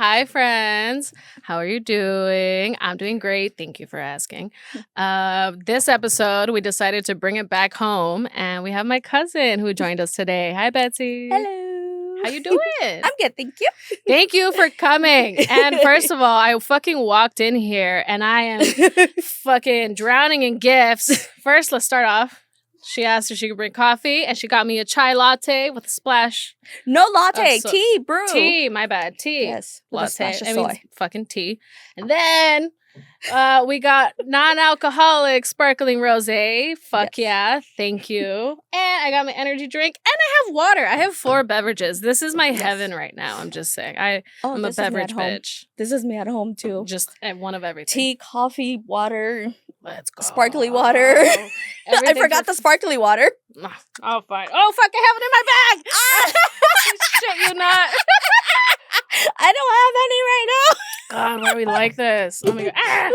Hi, friends. How are you doing? I'm doing great. Thank you for asking. This episode, we decided to bring it back home, and we have my cousin who joined us today. Hi, Betsy. Hello. How you doing? I'm good, thank you. Thank you for coming. And first of all, I fucking walked in here, and I am fucking drowning in gifts. First, let's start off. She asked if she could bring coffee, and she got me a chai latte with a splash. No latte, tea, brew. Tea, my bad, tea. Yes, with latte. a splash of I mean, soy. fucking tea. And then we got non-alcoholic sparkling rosé. Fuck yeah, thank you. And I got my energy drink, and I have water. I have 4 beverages. This is my heaven right now. I'm just saying. I'm a beverage bitch. This is me at home too. Just one of everything. Tea, coffee, water. Let's go. Sparkly water. I forgot the sparkly water. Oh, fine. Oh, fuck, I have it in my bag. Shit, you not. I don't have any right now. God, why are we like this? Oh my God. Ah!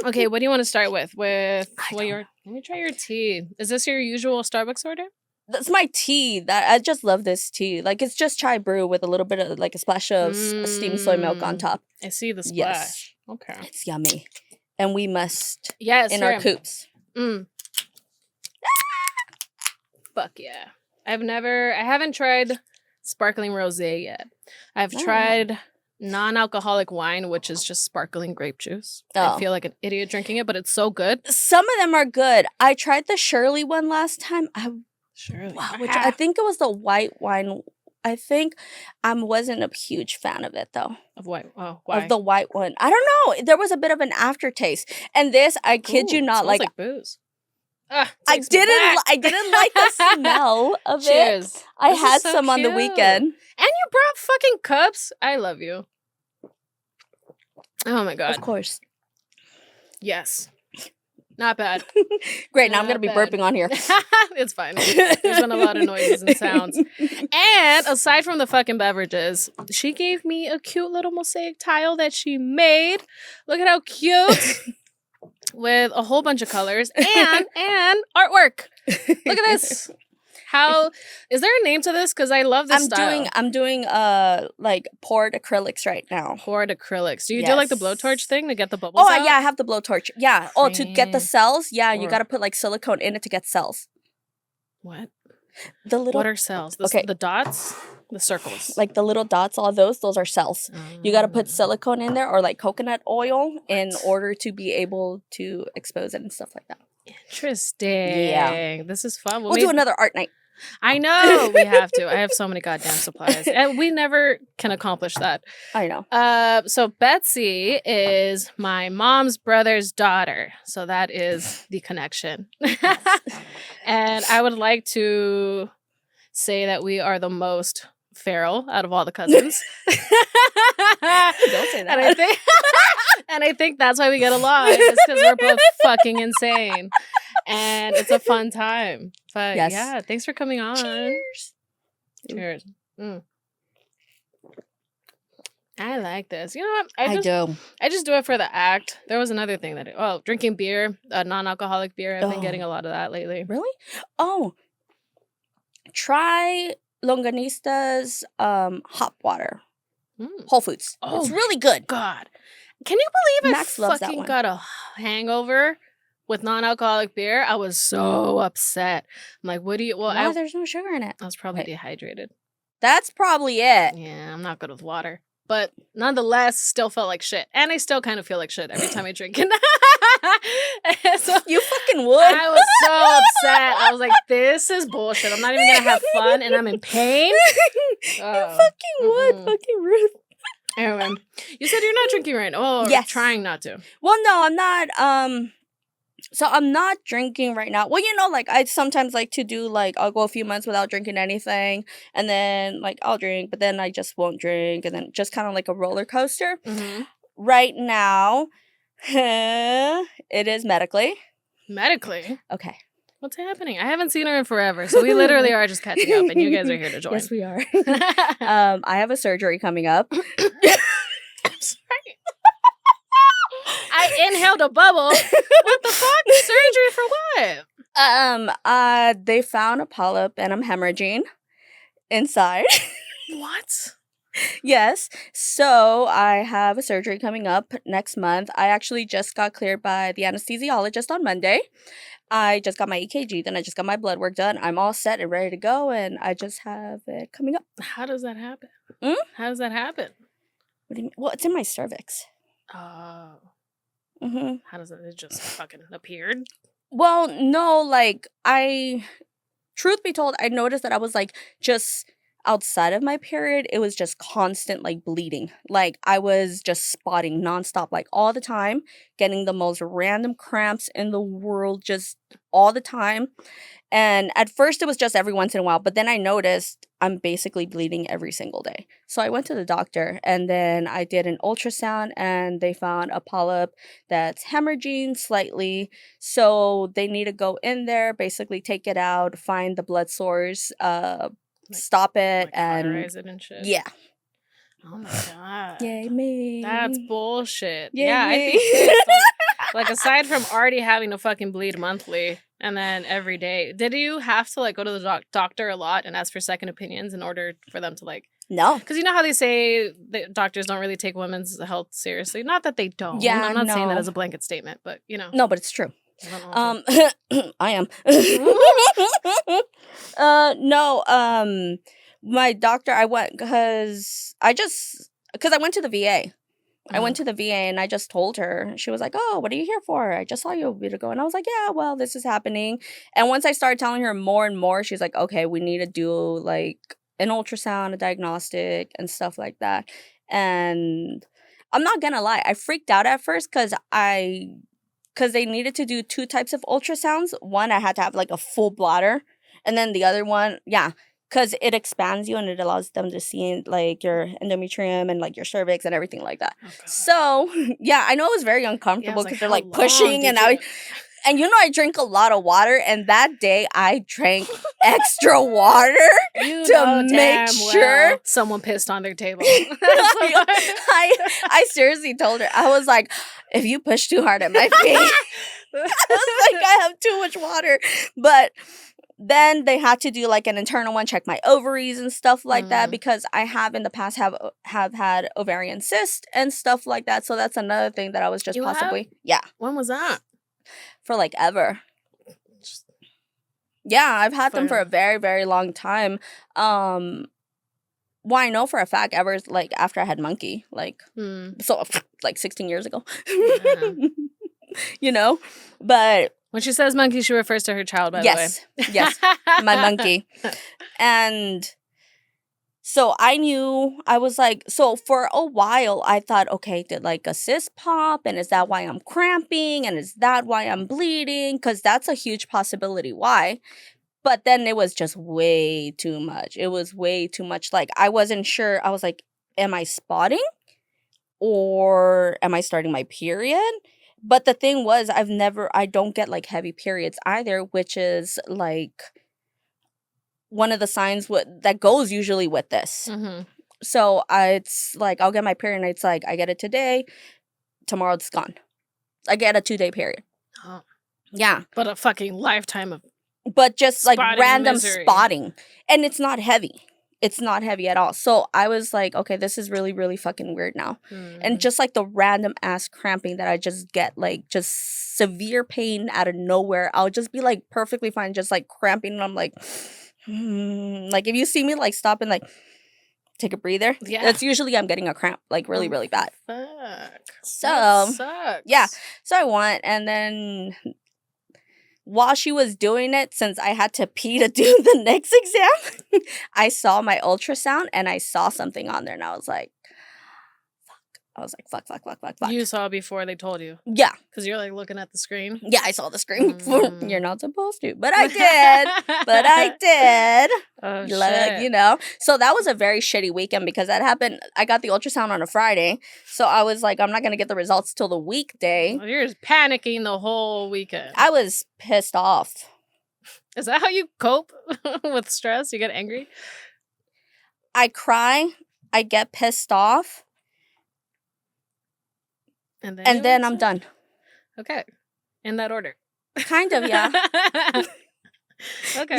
Okay, what do you want to start with? Let me try your tea. Is this your usual Starbucks order? That's my tea. I just love this tea. Like, it's just chai brew with a little bit of like a splash of steamed soy milk on top. I see the splash. Yes. Okay. It's yummy. And we must in our coops. Fuck yeah. I haven't tried sparkling rosé yet. I've tried non-alcoholic wine, which is just sparkling grape juice. I feel like an idiot drinking it, but it's so good. Some of them are good. I tried the Shirley one last time. Which I think it was the white wine. I think I wasn't a huge fan of it, though. Of what? Oh, why? Of the white one. I don't know. There was a bit of an aftertaste. And this, I kid you not, like booze. I didn't like the smell of Cheers. it. I had some on the weekend. And you brought fucking cups. I love you. Oh my God. Of course. Yes. Not bad. Great. Now I'm going to be burping on here. It's fine. There's been a lot of noises and sounds. And aside from the fucking beverages, she gave me a cute little mosaic tile that she made. Look at how cute. With a whole bunch of colors and artwork. Look at this. How is there a name to this? Because I love this style. I'm doing like poured acrylics right now. Poured acrylics. Do you do like the blowtorch thing to get the bubbles out? Yeah, I have the blowtorch. Yeah. Oh, to get the cells. Yeah, you got to put like silicone in it to get cells. What? What are cells? The dots? The circles. Like the little dots, all those are cells. You got to put silicone in there or like coconut oil in order to be able to expose it and stuff like that. Interesting. Yeah. This is fun. We'll do another art night. I know. We have to. I have so many goddamn supplies. And we never can accomplish that. I know. So Betsy is my mom's brother's daughter. So that is the connection. And I would like to say that we are the most feral out of all the cousins. Don't say that. And I think that's why we get along. It's because we're both fucking insane. And it's a fun time. But yeah, thanks for coming on. Cheers. I like this. You know what? I just do it for the act. There was another thing drinking beer, non-alcoholic beer. I've been getting a lot of that lately. Really? Oh. Try Longanista's hop water. Whole Foods. Oh, it's really good. God. Can you believe Max I fucking got a hangover with non-alcoholic beer? I was so upset. I'm like, what do you... Well, there's no sugar in it. I was probably dehydrated. That's probably it. Yeah, I'm not good with water. But nonetheless, still felt like shit. And I still kind of feel like shit every time I drink it. So you fucking would. I was so upset. I was like, this is bullshit. I'm not even going to have fun and I'm in pain. You fucking would. Fucking rude. Anyway, you said you're not drinking right now. Oh, yes. Trying not to. Well, no, I'm not. So I'm not drinking right now. Well, like I sometimes like to do like I'll go a few months without drinking anything, and then like I'll drink, but then I just won't drink, and then just kind of like a roller coaster. Right now, it is medically. Medically? Okay. What's happening? I haven't seen her in forever, so we literally are just catching up, and you guys are here to join. Yes, we are. I have a surgery coming up. I'm sorry. I inhaled a bubble. What the fuck? Surgery for what? They found a polyp and I'm hemorrhaging inside. What? Yes. So I have a surgery coming up next month. I actually just got cleared by the anesthesiologist on Monday. I just got my EKG, then I just got my blood work done. I'm all set and ready to go, and I just have it coming up. How does that happen? Mm? How does that happen? What do you mean? Well, it's in my cervix. Oh. Mm-hmm. How does it just fucking appeared? Well, no, like truth be told, I noticed that I was like just outside of my period, it was just constant like bleeding. Like I was just spotting nonstop, like all the time, getting the most random cramps in the world, just all the time. And at first it was just every once in a while, but then I noticed I'm basically bleeding every single day. So I went to the doctor and then I did an ultrasound and they found a polyp that's hemorrhaging slightly. So they need to go in there, basically take it out, find the blood source, stop it, Like and cauterize it and shit. yeah. Oh my god. Yay me. That's bullshit. Yay yeah, I'd me. be pissed. Like aside from already having to fucking bleed monthly and then every day, did you have to like go to the doctor a lot and ask for second opinions in order for them to like? No. Because you know how they say that doctors don't really take women's health seriously. Not that they don't. Yeah, I'm not saying that no. as a blanket statement, but you know. No, but it's true. I I am. No, my doctor, I went because I went to the VA. I went to the VA and I just told her. She was like, "Oh, what are you here for? I just saw you a bit ago." And I was like, "Yeah, well, this is happening." And once I started telling her more and more, she's like, "Okay, we need to do like an ultrasound, a diagnostic, and stuff like that." And I'm not gonna lie, I freaked out at first because they needed to do two types of ultrasounds. One, I had to have like a full bladder, and then the other one, yeah, because it expands you and it allows them to see like your endometrium and like your cervix and everything like that. Oh, so yeah, I know it was very uncomfortable because they're like pushing and and I drink a lot of water, and that day I drank extra water to make sure someone pissed on their table. I seriously told her, I was like, if you push too hard, it might be. I was like, I have too much water. But then they had to do like an internal one, check my ovaries and stuff like that, because I have in the past have had ovarian cyst and stuff like that. So that's another thing that I was just yeah. When was that? For like ever. Yeah, I've had them for a very, very long time. Well, I know for a fact ever like after I had Monkey, like so like 16 years ago. Yeah. But when she says monkey, she refers to her child, by the way. Yes, my monkey. And so I knew, I was like, so for a while I thought, okay, did like a cyst pop? And is that why I'm cramping? And is that why I'm bleeding? Because that's a huge possibility why. But then it was just way too much. It was way too much. Like I wasn't sure. I was like, am I spotting? Or am I starting my period? But the thing was, I don't get like heavy periods either, which is like one of the signs that goes usually with this. So it's like I'll get my period and it's like I get it today, tomorrow it's gone. I get a 2-day period. Oh. Yeah. But a fucking lifetime of but just like random spotting. And it's not heavy. It's not heavy at all. So I was like, okay, this is really, really fucking weird now. And just like the random ass cramping that I just get, like just severe pain out of nowhere. I'll just be like perfectly fine, just like cramping. And I'm like, like if you see me like stop and like take a breather, that's usually I'm getting a cramp, like really, really bad. Fuck. So that sucks. Yeah. So I went, and then while she was doing it, since I had to pee to do the next exam, I saw my ultrasound and I saw something on there and I was like, fuck. I was like, fuck. You saw before they told you? Yeah. Because you're like looking at the screen? Yeah, I saw the screen. You're not supposed to. But I did. Oh, shit. So that was a very shitty weekend because that happened. I got the ultrasound on a Friday. So I was like, I'm not going to get the results till the weekday. Well, you're just panicking the whole weekend. I was pissed off. Is that how you cope with stress? You get angry? I cry. I get pissed off. And then I'm done. Okay. In that order. Kind of, yeah. Okay.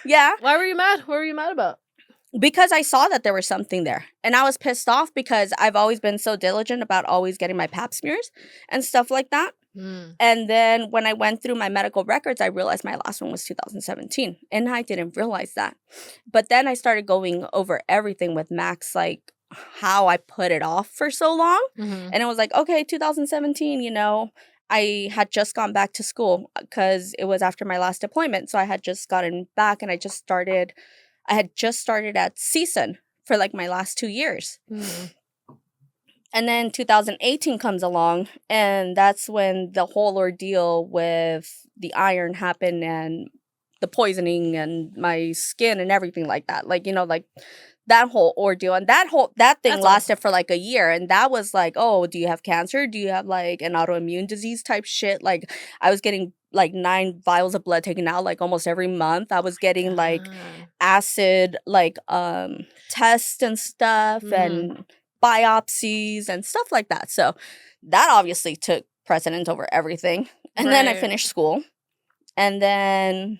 Yeah. Why were you mad? What were you mad about? because I saw that there was something there. And I was pissed off because I've always been so diligent about always getting my pap smears and stuff like that. And then when I went through my medical records, I realized my last one was 2017. And I didn't realize that. But then I started going over everything with Max, like how I put it off for so long. And it was like, okay, 2017, you know, I had just gone back to school because it was after my last deployment. So I had just gotten back and I had just started at CSUN for like my last 2 years. And then 2018 comes along, and that's when the whole ordeal with the iron happened and the poisoning and my skin and everything like that. Like, you know, like that whole ordeal. And that thing lasted for like a year. And that was like, oh, do you have cancer? Do you have like an autoimmune disease type shit? Like I was getting like 9 vials of blood taken out like almost every month. I was getting like acid, like tests and stuff and biopsies and stuff like that. So that obviously took precedence over everything. And then I finished school. And then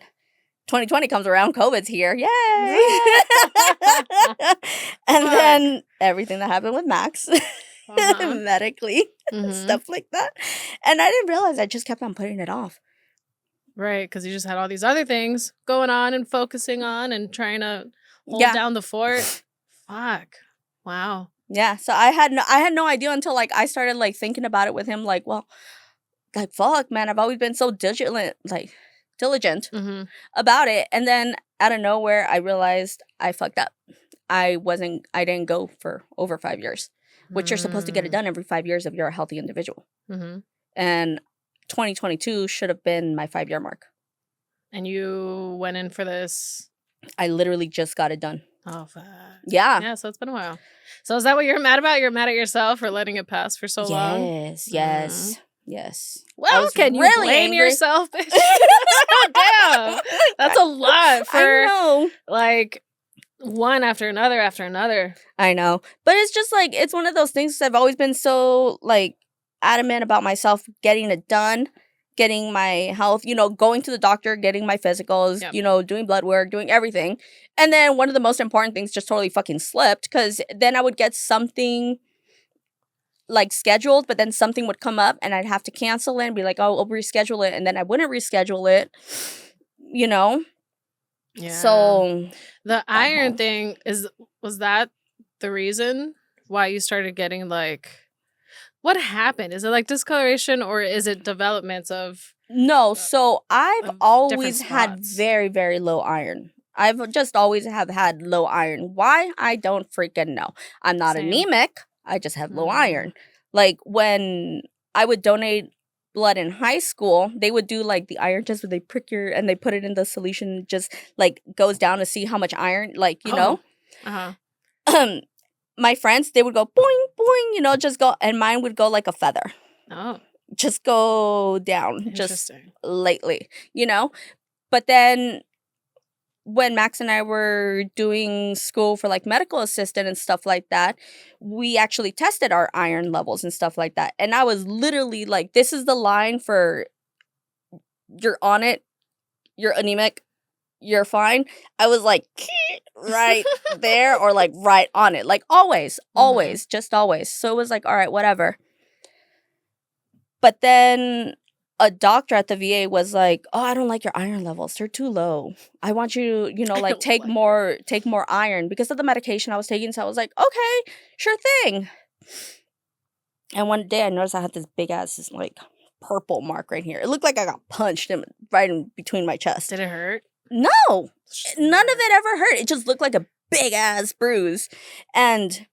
2020 comes around, COVID's here. Yay! And then everything that happened with Max medically and stuff like that. And I didn't realize I just kept on putting it off. Right, because you just had all these other things going on and focusing on and trying to hold down the fort. Fuck. Wow. Yeah, so I had no idea until like I started like thinking about it with him. Like, well, like fuck, man, I've always been so diligent about it, and then out of nowhere, I realized I fucked up. I didn't go for over 5 years, which you're supposed to get it done every 5 years if you're a healthy individual. And 2022 should have been my 5-year mark. And you went in for this? I literally just got it done. Oh, fuck. Yeah. Yeah, so it's been a while. So is that what you're mad about? You're mad at yourself for letting it pass for so long? Yes. Well, can you really blame yourself? Damn. That's a lot for like one after another after another. I know. But it's just like, it's one of those things I've always been so like adamant about myself getting it done. Getting my health, you know, going to the doctor, getting my physicals, you know, doing blood work, doing everything. And then one of the most important things just totally fucking slipped because then I would get something like scheduled, but then something would come up and I'd have to cancel it and be like, oh, I'll reschedule it. And then I wouldn't reschedule it, you know? Yeah. So the iron thing was that the reason why you started getting like... What happened? Is it like discoloration or is it developments of... No, so I've always had very, very low iron. I've just always have had low iron. Why? I don't freaking know. I'm not anemic. I just have low iron. Like when I would donate blood in high school, they would do like the iron test where they prick and they put it in the solution, just like goes down to see how much iron, like, you know? My friends, they would go boing, boing, you know, just go, and mine would go like a feather. Oh. Just go down, just lately, you know? But then when Max and I were doing school for like medical assistant and stuff like that, we actually tested our iron levels and stuff like that. And I was literally like, this is the line for you're on it, you're anemic, you're fine. I was like right there or like right on it. Like always, just always. So it was like, all right, whatever. But then a doctor at the VA was like, oh, I don't like your iron levels. They're too low. I want you to, you know, like take more iron because of the medication I was taking. So I was like, okay, sure thing. And one day I noticed I had this big ass like purple mark right here. It looked like I got punched right in between my chest. Did it hurt? No, none of it ever hurt. It just looked like a big ass bruise. And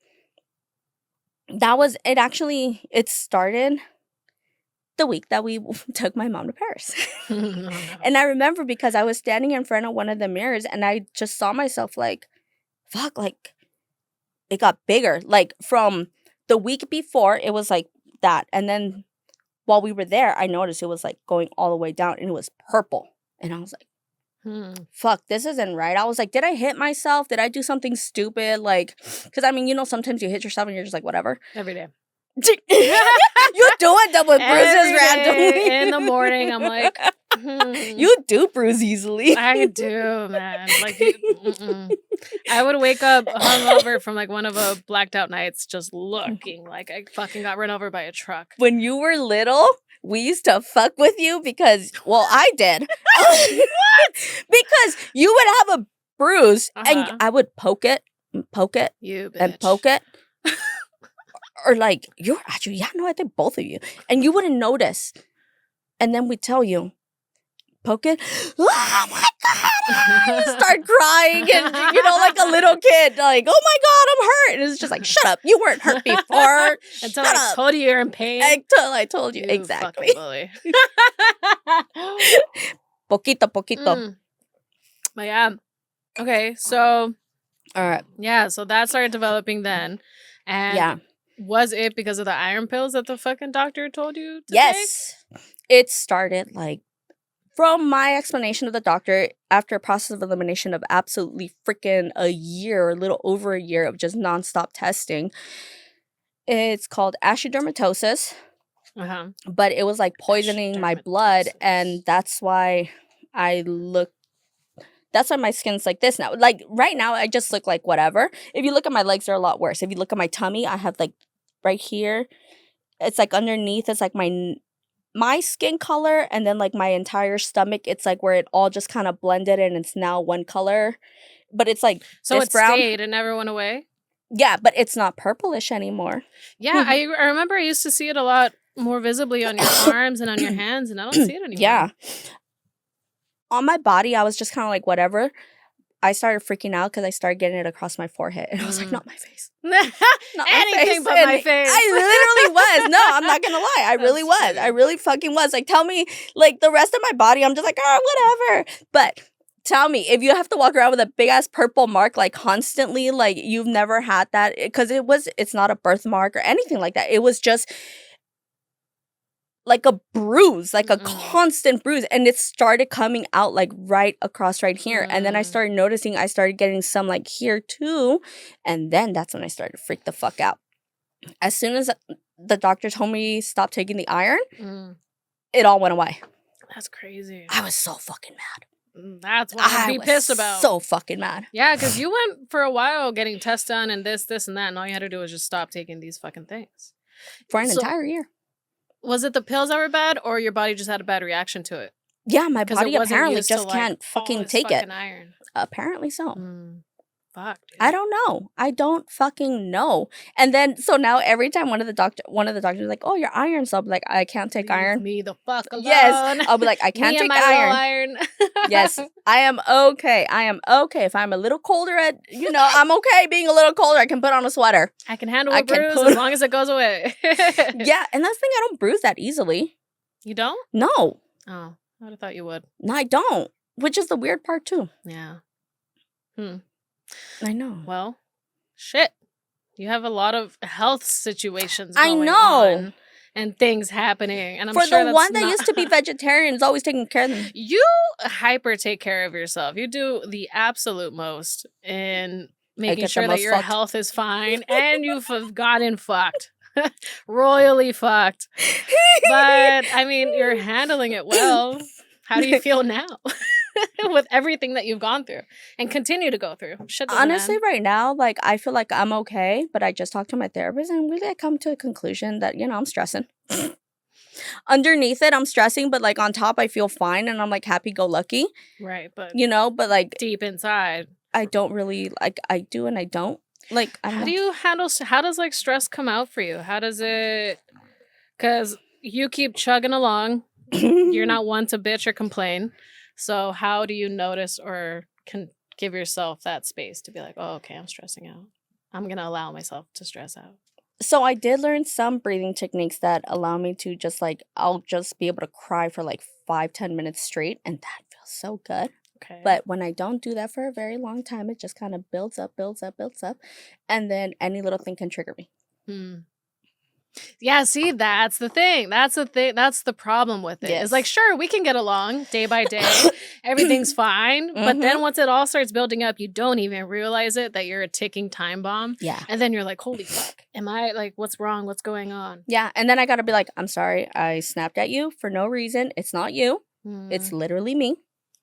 that was it. Actually, it started the week that we took my mom to Paris. And I remember because I was standing in front of one of the mirrors and I just saw myself like, fuck, like it got bigger. Like from the week before, it was like that. And then while we were there, I noticed it was like going all the way down and it was purple. And I was like, fuck, this isn't right. I was like, did I hit myself? Did I do something stupid? Like, because I mean, you know, sometimes you hit yourself and you're just like, whatever. Every day. You do it with bruises randomly. In the morning, I'm like, You do bruise easily. I do, man. Like, I would wake up hungover from like one of a blacked out nights, just looking like I fucking got run over by a truck. When you were little, we used to fuck with you because, well, I did. Because you would have a bruise and I would poke it and poke it and poke it. Or like, you're actually, yeah, no, I think both of you. And you wouldn't notice. And then we'd tell you, poke it. Oh my God. You start crying and, like a little kid, like, oh my God, I'm hurt. And it's just like, shut up. You weren't hurt before. Until I told you you're in pain. Until I told you. Exactly. Poquito, poquito. But yeah. Okay, so. All right. Yeah, so that started developing then. And was it because of the iron pills that the fucking doctor told you to take? It started like, from my explanation of the doctor, after a process of elimination of absolutely freaking a year, or a little over a year of just nonstop testing, it's called astrodermatosis. But it was like poisoning my blood, and that's why that's why my skin's like this now. Like, right now, I just look like whatever. If you look at my legs, they're a lot worse. If you look at my tummy, I have like right here, it's like underneath, it's like my skin color, and then like my entire stomach, it's like where it all just kind of blended and it's now one color. But it's like, so it brown. Stayed, it never went away? Yeah, but it's not purplish anymore. Yeah, I remember I used to see it a lot more visibly on your arms and on your hands, and I don't see it anymore. Yeah. On my body, I was just kind of like, whatever. I started freaking out because I started getting it across my forehead. And I was like, not my face. Not anything but my face. I literally was. No, I'm not going to lie. I really was. Funny. I really fucking was. Like, tell me, like, the rest of my body, I'm just like, whatever. But tell me, if you have to walk around with a big-ass purple mark, like, constantly, like, you've never had that. Because it's not a birthmark or anything like that. It was just like a bruise, like a constant bruise. And it started coming out like right across right here. And then I started noticing I started getting some like here too. And then that's when I started to freak the fuck out. As soon as the doctor told me stop taking the iron, it all went away. That's crazy. I was so fucking mad. That's what I'd be pissed about. So fucking mad. Yeah, because you went for a while getting tests done and this and that. And all you had to do was just stop taking these fucking things. For an entire year. Was it the pills that were bad, or your body just had a bad reaction to it? Yeah, my body apparently just can't fucking take it. Iron. Apparently so. Fuck, dude. I don't know. I don't fucking know. And then, so now every time one of the doctors is like, oh, your iron's up. Like, I can't take iron. Me the fuck alone. Yes. I'll be like, I can't take iron. Yes. I am okay. I am okay. If I'm a little colder I'm okay being a little colder. I can put on a sweater. I can handle a bruise as long as it goes away. Yeah. And that's the thing, I don't bruise that easily. You don't? No. Oh, I would have thought you would. No, I don't. Which is the weird part too. Yeah. I know. Well, shit. You have a lot of health situations going on and things happening. And I'm For sure the one that used to be vegetarian is always taking care of them. You hyper take care of yourself. You do the absolute most in making sure that your health is fine and you've gotten fucked. Royally fucked. But, I mean, you're handling it well. How do you feel now? With everything that you've gone through and continue to go through. Honestly, right now, like, I feel like I'm okay, but I just talked to my therapist and really I come to a conclusion that, I'm stressing. Underneath it, I'm stressing, but like on top, I feel fine and I'm like happy-go-lucky. Right, but but like deep inside, I don't really like. I do and I don't. Like, I don't know. Do you handle? How does like stress come out for you? How does it? Because you keep chugging along. You're not one to bitch or complain. So how do you notice or can give yourself that space to be like, oh, okay, I'm stressing out. I'm going to allow myself to stress out. So I did learn some breathing techniques that allow me to just like, I'll just be able to cry for like 5-10 minutes straight. And that feels so good. Okay. But when I don't do that for a very long time, it just kind of builds up. And then any little thing can trigger me. Yeah, see, that's the thing. That's the problem with it. Yes. It's like, sure, we can get along day by day. Everything's fine. But then once it all starts building up, you don't even realize it, that you're a ticking time bomb. Yeah. And then you're like, holy fuck. Am I like, what's wrong? What's going on? Yeah. And then I got to be like, I'm sorry. I snapped at you for no reason. It's not you. It's literally me.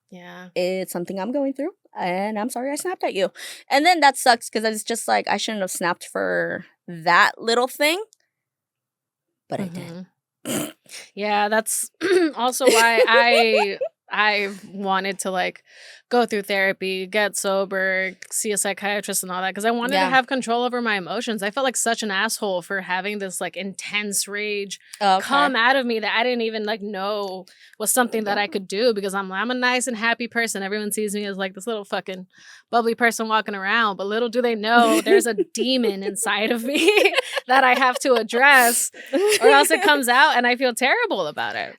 Yeah. It's something I'm going through, and I'm sorry I snapped at you. And then that sucks because it's just like I shouldn't have snapped for that little thing, but I did. Yeah, that's also why I wanted to like go through therapy, get sober, see a psychiatrist and all that because I wanted to have control over my emotions. I felt like such an asshole for having this like intense rage come out of me that I didn't even like know was something that I could do because I'm a nice and happy person. Everyone sees me as like this little fucking bubbly person walking around, but little do they know there's a demon inside of me that I have to address or else it comes out and I feel terrible about it.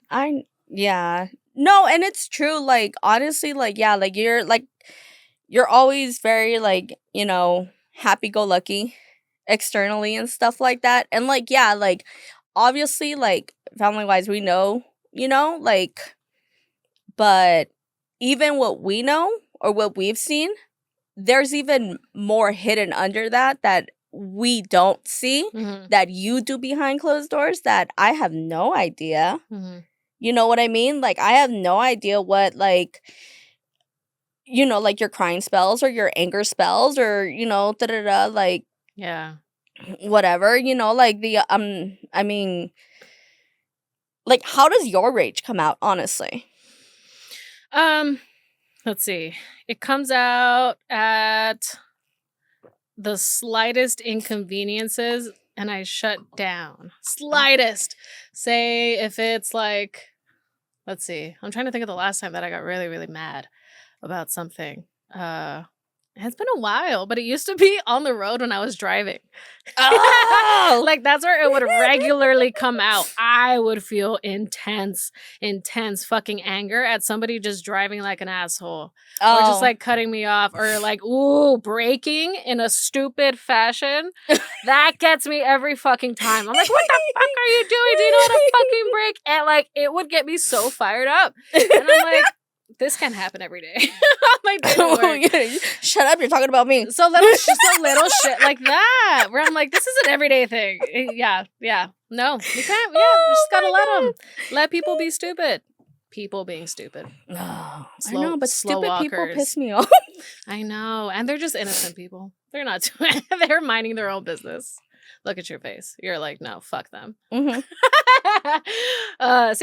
Yeah. No, and it's true. Like, honestly, like, yeah, like, you're always very, like, you know, happy-go-lucky externally and stuff like that. And, like, yeah, like, obviously, like, family-wise, we know, you know, like, but even what we know or what we've seen, there's even more hidden under that we don't see, that you do behind closed doors that I have no idea. You know what I mean? Like, I have no idea what, like, you know, like, your crying spells or your anger spells or, you know, da-da-da, like, yeah, whatever, you know, like, I mean, like, how does your rage come out, honestly? Let's see. It comes out at the slightest inconveniences and I shut down. Slightest. Say if it's like, let's see. I'm trying to think of the last time that I got really, really mad about something. It's been a while, but it used to be on the road when I was driving. Oh! Like, that's where it would regularly come out. I would feel intense fucking anger at somebody just driving like an asshole. Or just, like, cutting me off. Or, like, braking in a stupid fashion. That gets me every fucking time. I'm like, what the fuck are you doing? Do you know how to fucking brake? And, like, it would get me so fired up. And I'm like, this can't happen every day. Shut up, you're talking about me. So little shit like that, where I'm like, this is an everyday thing. Yeah. No, you can't. Yeah, you just gotta let people be stupid. People being stupid. I know, but stupid people piss me off. I know, and they're just innocent people. They're not doing. They're minding their own business. Look at your face. You're like, no, fuck them. See,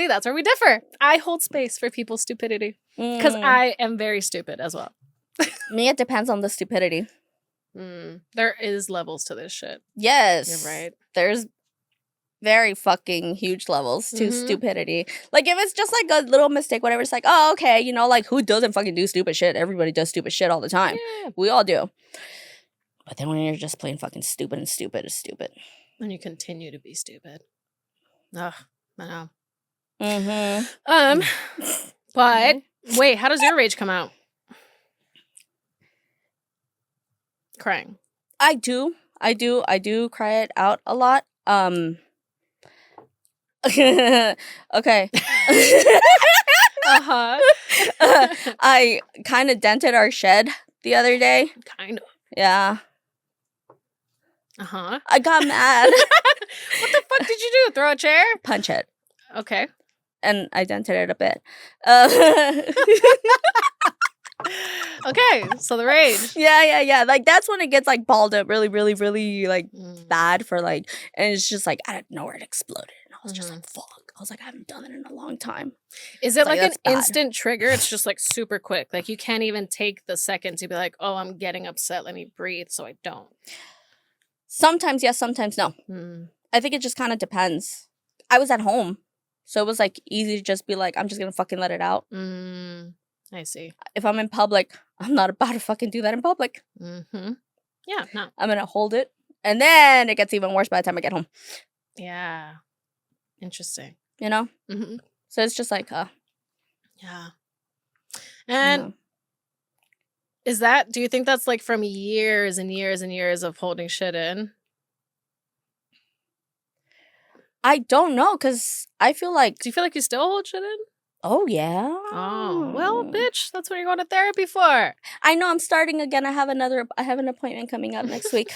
that's where we differ. I hold space for people's stupidity because I am very stupid as well. Me, it depends on the stupidity. There is levels to this shit. Yes. You're right. There's very fucking huge levels to stupidity. Like, if it's just like a little mistake, whatever, it's like, oh, okay, you know, like, who doesn't fucking do stupid shit? Everybody does stupid shit all the time. Yeah. We all do. But then when you're just plain fucking stupid and stupid is stupid. And you continue to be stupid. Ugh, I know. But wait, how does your rage come out? Crying. I do cry it out a lot. Okay. I kind of dented our shed the other day. Kind of. Yeah. I got mad. What the fuck did you do? Throw a chair? Punch it. Okay. And I dented it a bit. Okay, so the rage. Yeah. Like, that's when it gets, like, balled up really, really, really, like, bad for, like, and it's just, like, out of nowhere it exploded. And I was just like, fuck. I was like, I haven't done it in a long time. Is it like an instant trigger? It's just, like, super quick. Like, you can't even take the second to be like, oh, I'm getting upset. Let me breathe so I don't. Sometimes yes, sometimes no. I think it just kind of depends. I was at home, so it was, like, easy to just be like, I'm just gonna fucking let it out. I see. If I'm in public, I'm not about to fucking do that in public. Yeah, no. I'm gonna hold it, and then it gets even worse by the time I get home. Yeah. Interesting. You know? So it's just like, yeah. And do you think that's, like, from years and years and years of holding shit in? I don't know, because I feel like... Do you feel like you still hold shit in? Oh, yeah. Oh, well, bitch, that's what you're going to therapy for. I know, I'm starting again. I have an appointment coming up next week.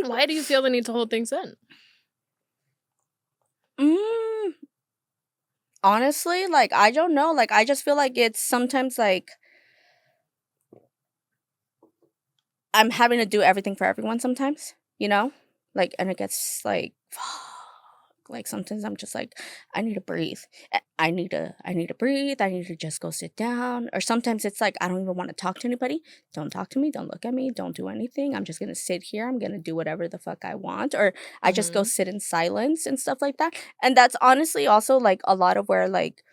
Why do you feel the need to hold things in? Honestly, like, I don't know. Like, I just feel like it's sometimes like I'm having to do everything for everyone sometimes, you know? Like, and it gets like, like sometimes I'm just like, I need to breathe. I need to breathe. I need to just go sit down. Or sometimes it's like, I don't even want to talk to anybody. Don't talk to me. Don't look at me. Don't do anything. I'm just going to sit here. I'm going to do whatever the fuck I want. Or I just go sit in silence and stuff like that. And that's honestly also like a lot of where like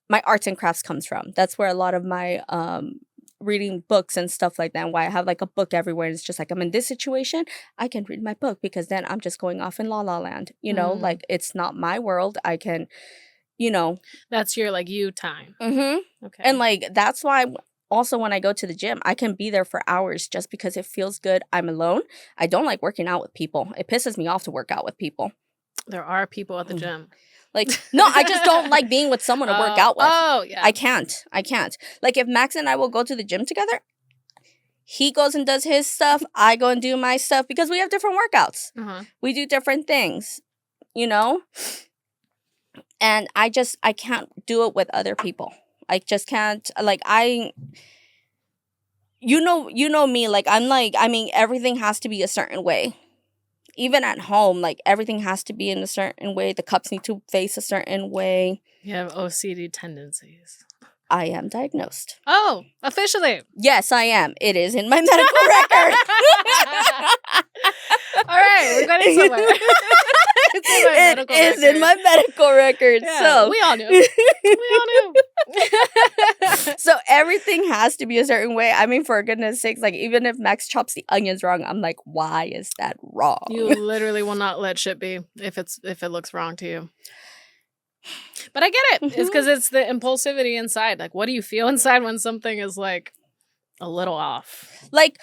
my arts and crafts comes from. That's where a lot of my reading books and stuff like that, and why I have like a book everywhere. And it's just like, I'm in this situation, I can read my book because then I'm just going off in la la land, you know, like it's not my world. I can, you know, That's your like you time. Okay. and like that's why also when I go to the gym, I can be there for hours just because it feels good. I'm alone. I don't like working out with people. It pisses me off to work out with people. There are people at the gym. Like, no, I just don't like being with someone to work out with. Oh, yeah. I can't. Like, if Max and I will go to the gym together, he goes and does his stuff. I go and do my stuff because we have different workouts. We do different things, you know? And I can't do it with other people. I just can't. Like, you know me. Like, I'm like, I mean, everything has to be a certain way. Even at home, like, everything has to be in a certain way. The cups need to face a certain way. You have OCD tendencies. I am diagnosed. Oh, officially. Yes, I am. It is in my medical record. All right, we're getting somewhere. It is in my medical record. Yeah, so we all knew. We all knew. So everything has to be a certain way. I mean, for goodness sakes, like even if Max chops the onions wrong, I'm like, why is that wrong? You literally will not let shit be if it looks wrong to you. But I get it. It's because it's the impulsivity inside. Like, what do you feel inside when something is like a little off? Like,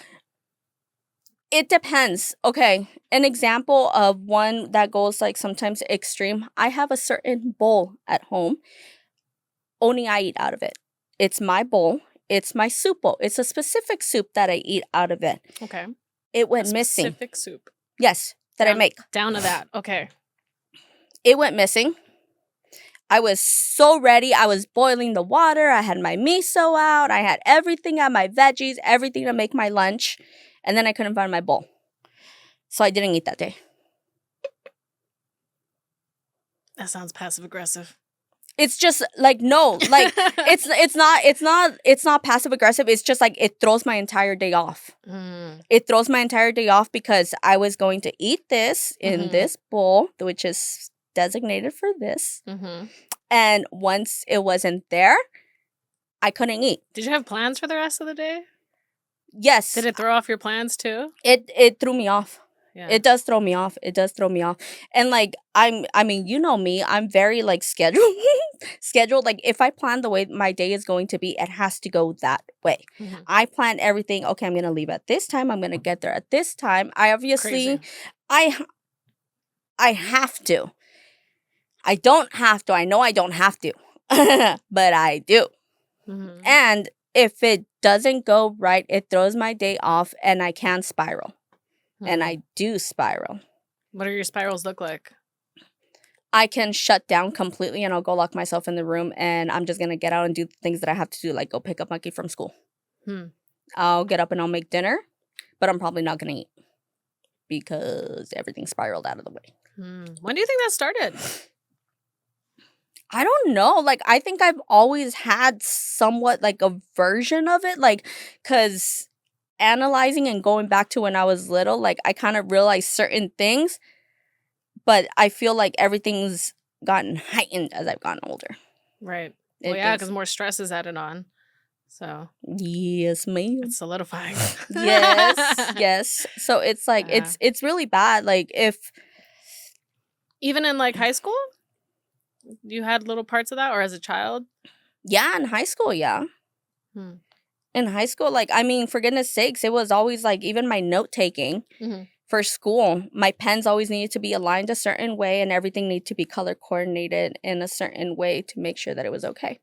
it depends. Okay, an example of one that goes like sometimes extreme. I have a certain bowl at home. Only I eat out of it. It's my bowl. It's my soup bowl. It's a specific soup that I eat out of it. Okay. It went missing. Specific soup. Yes, that I make. Down to that. Okay. It went missing. I was so ready. I was boiling the water. I had my miso out. I had everything out, my veggies, everything to make my lunch. And then I couldn't find my bowl. So I didn't eat that day. That sounds passive aggressive. It's just like, no, like it's not passive aggressive. It's just like it throws my entire day off. It throws my entire day off because I was going to eat this in this bowl, which is designated for this. And once it wasn't there, I couldn't eat. Did you have plans for the rest of the day? Yes. Did it throw off your plans too? It threw me off. Yeah. It does throw me off. It does throw me off. And like I mean, you know me, I'm very like scheduled. Like if I plan the way my day is going to be, it has to go that way. I plan everything. Okay, I'm gonna leave at this time. I'm gonna get there at this time. I obviously I have to. I don't have to. I know I don't have to. But I do. And if it doesn't go right, it throws my day off and I can spiral. And I do spiral. What do your spirals look like? I can shut down completely and I'll go lock myself in the room and I'm just going to get out and do the things that I have to do, like go pick up Monkey from school. I'll get up and I'll make dinner, but I'm probably not going to eat because everything spiraled out of the way. When do you think that started? I don't know. Like, I think I've always had somewhat like a version of it. Like, because analyzing and going back to when I was little, like I kind of realized certain things, but I feel like everything's gotten heightened as I've gotten older. Right. Well, yeah, because more stress is added on. So yes, ma'am. It's solidifying. yes. So it's like it's really bad. Like if even in like high school, you had little parts of that, or as a child? Yeah, in high school, yeah. In high school, like, I mean, for goodness sakes, it was always like even my note taking for school, my pens always needed to be aligned a certain way and everything needed to be color coordinated in a certain way to make sure that it was okay.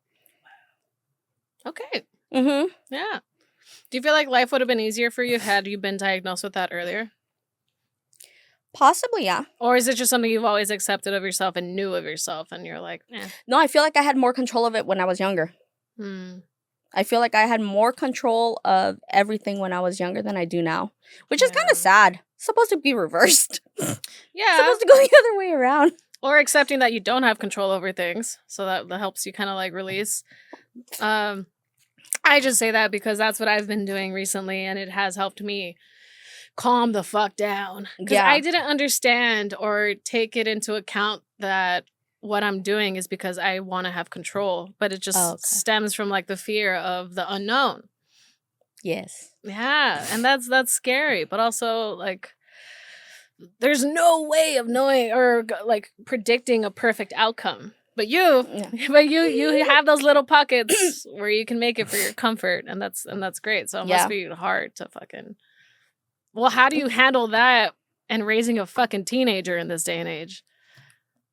Okay. Yeah. Do you feel like life would have been easier for you had you been diagnosed with that earlier? Possibly, yeah. Or is it just something you've always accepted of yourself and knew of yourself and you're like, eh. No, I feel like I had more control of it when I was younger. I feel like I had more control of everything when I was younger than I do now, which is kind of sad. It's supposed to be reversed. Yeah. It's supposed to go the other way around. Or accepting that you don't have control over things. So that helps you kind of like release. I just say that because that's what I've been doing recently and it has helped me calm the fuck down. Because I didn't understand or take it into account that what I'm doing is because I want to have control. But it just stems from like the fear of the unknown. Yes. Yeah. And that's scary. But also like there's no way of knowing or like predicting a perfect outcome. But you have those little pockets where you can make it for your comfort, and that's great. So it must be hard to fucking. Well, how do you handle that and raising a fucking teenager in this day and age?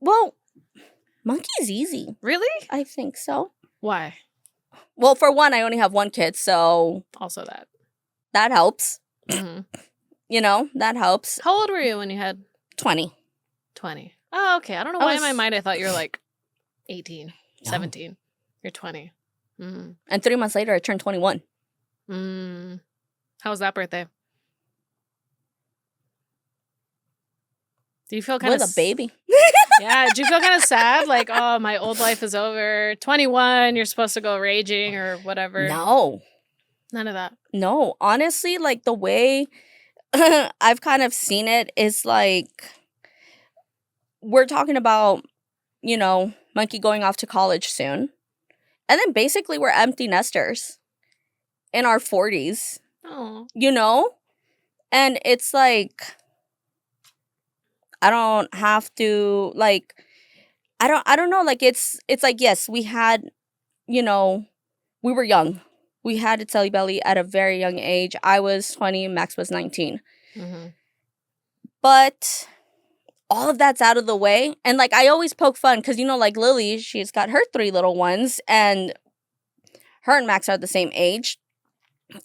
Well, monkey's easy. Really? I think so. Why? Well, for one, I only have one kid, so also that helps. Mm-hmm. You know, that helps. How old were you when you had 20? 20. Oh, okay. I don't know why in my mind I thought you were like 18, 17. You're 20. Mm. And 3 months later, I turned 21. How was that birthday? Do you feel kind of... With a baby. Yeah, do you feel kind of sad? Like, oh, my old life is over. 21, you're supposed to go raging or whatever. No. None of that. No. Honestly, like, the way I've kind of seen it is like... We're talking about, you know, Monkey going off to college soon. And then basically we're empty nesters in our 40s. Oh. You know? And it's like... I don't have to, like, I don't know, like, it's like, yes, we had, you know, we were young. We had Itzelli Belly at a very young age. I was 20, Max was 19. Mm-hmm. But all of that's out of the way. And, like, I always poke fun because, you know, like, Lily, she's got her 3 little ones, and her and Max are the same age.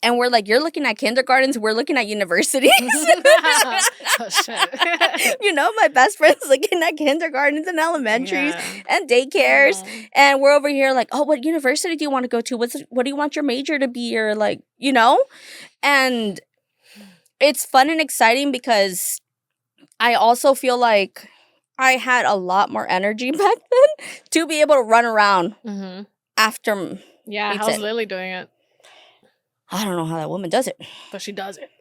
And we're like, you're looking at kindergartens, we're looking at universities. Oh, shit. You know, my best friend's looking at kindergartens and elementaries and daycares. And we're over here like, oh, what university do you want to go to? What do you want your major to be? Or like, you know? And it's fun and exciting because I also feel like I had a lot more energy back then to be able to run around after. Yeah, how's Lily doing it? I don't know how that woman does it. But she does it.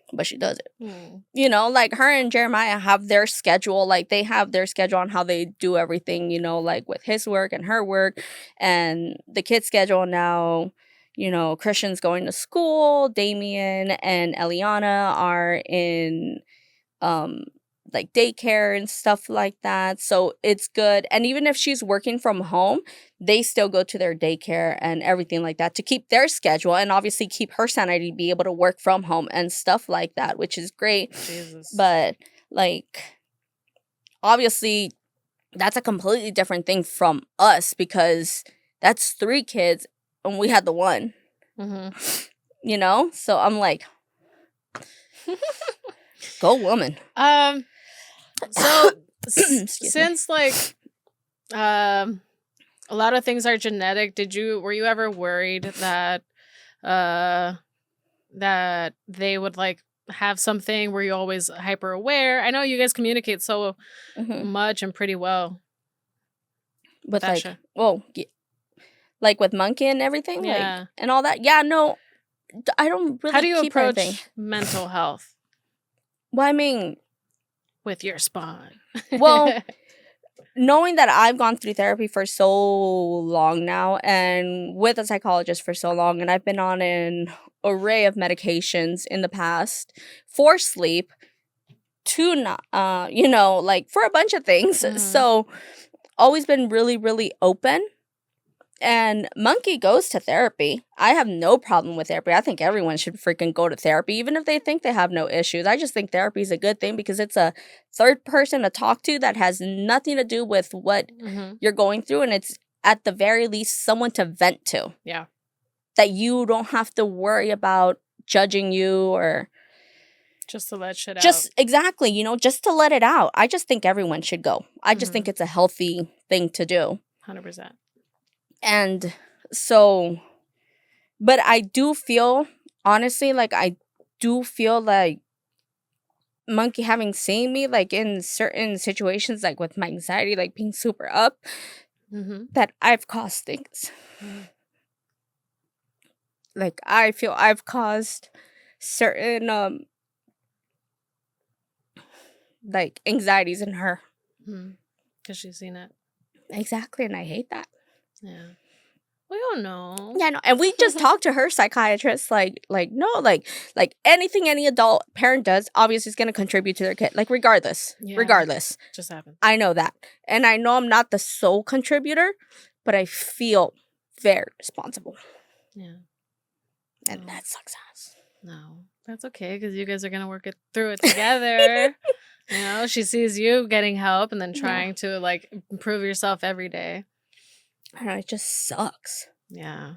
You know, like her and Jeremiah have their schedule. Like they have their schedule on how they do everything, you know, like with his work and her work and the kids' schedule now. You know, Christian's going to school. Damien and Eliana are in like daycare and stuff like that. So it's good. And even if she's working from home, they still go to their daycare and everything like that to keep their schedule and obviously keep her sanity, be able to work from home and stuff like that, which is great. Jesus. But like, obviously, that's a completely different thing from us because that's 3 kids and we had the 1. You know? So I'm like, go woman. So since like a lot of things are genetic, were you ever worried that that they would like have something? Were you always hyper aware? I know you guys communicate so much and pretty well. With like, well, like with Monkey and everything, like, and all that. Yeah, no, I don't really. How do you keep approach anything. Mental health? Well, I mean, with your spawn. Well, knowing that I've gone through therapy for so long now and with a psychologist for so long, and I've been on an array of medications in the past for sleep, to not, you know, like for a bunch of things. So always been really, really open. And Monkey goes to therapy. I have no problem with therapy. I think everyone should freaking go to therapy, even if they think they have no issues. I just think therapy is a good thing because it's a third person to talk to that has nothing to do with what you're going through. And it's at the very least someone to vent to. Yeah. That you don't have to worry about judging you or Just to let shit out. Just exactly, you know, just to let it out. I just think everyone should go. I just think it's a healthy thing to do. 100%. And so, but I do feel, honestly, like I do feel like Monkey having seen me like in certain situations, like with my anxiety, like being super up, that I've caused things. Like I feel I've caused certain like anxieties in her. Because she's seen it. Exactly, and I hate that. Yeah. We don't know. Yeah, no, and we just talked to her psychiatrist, like anything any adult parent does, obviously is going to contribute to their kid, like regardless. Just happens. I know that, and I know I'm not the sole contributor, but I feel very responsible. Yeah, and that sucks ass. No, that's okay because you guys are gonna work through it together. You know, she sees you getting help and then trying to like improve yourself every day. I know, it just sucks. Yeah.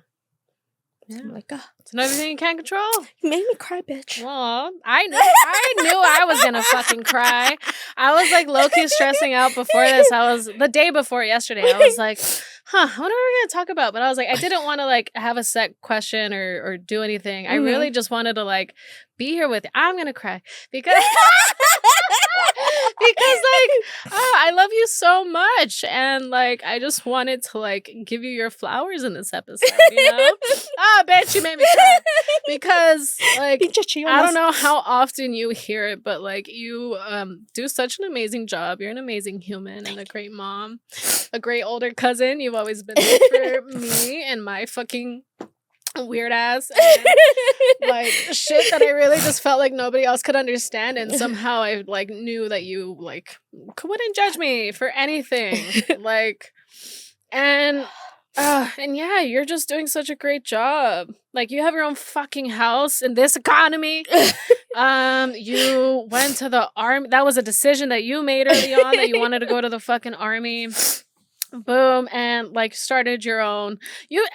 So I'm like, it's another thing you can't control. You made me cry, bitch. Well, I knew I was gonna fucking cry. I was like low-key stressing out before this. I was the day before yesterday. I was like, what are we gonna talk about? But I was like, I didn't want to like have a set question or do anything. I really just wanted to like be here with you. I'm gonna cry because like I love you so much, and like I just wanted to like give you your flowers in this episode, you know? Bitch, you made me cry because like I don't know how often you hear it, but like you do such an amazing job. You're an amazing human and a great mom, a great older cousin. You've always been there for me and my fucking weird ass and like shit that I really just felt like nobody else could understand, and somehow I like knew that you like wouldn't judge me for anything. Like and yeah, you're just doing such a great job. Like you have your own fucking house in this economy. You went to the army. That was a decision that you made early on, that you wanted to go to the fucking army. Boom, and like started your own.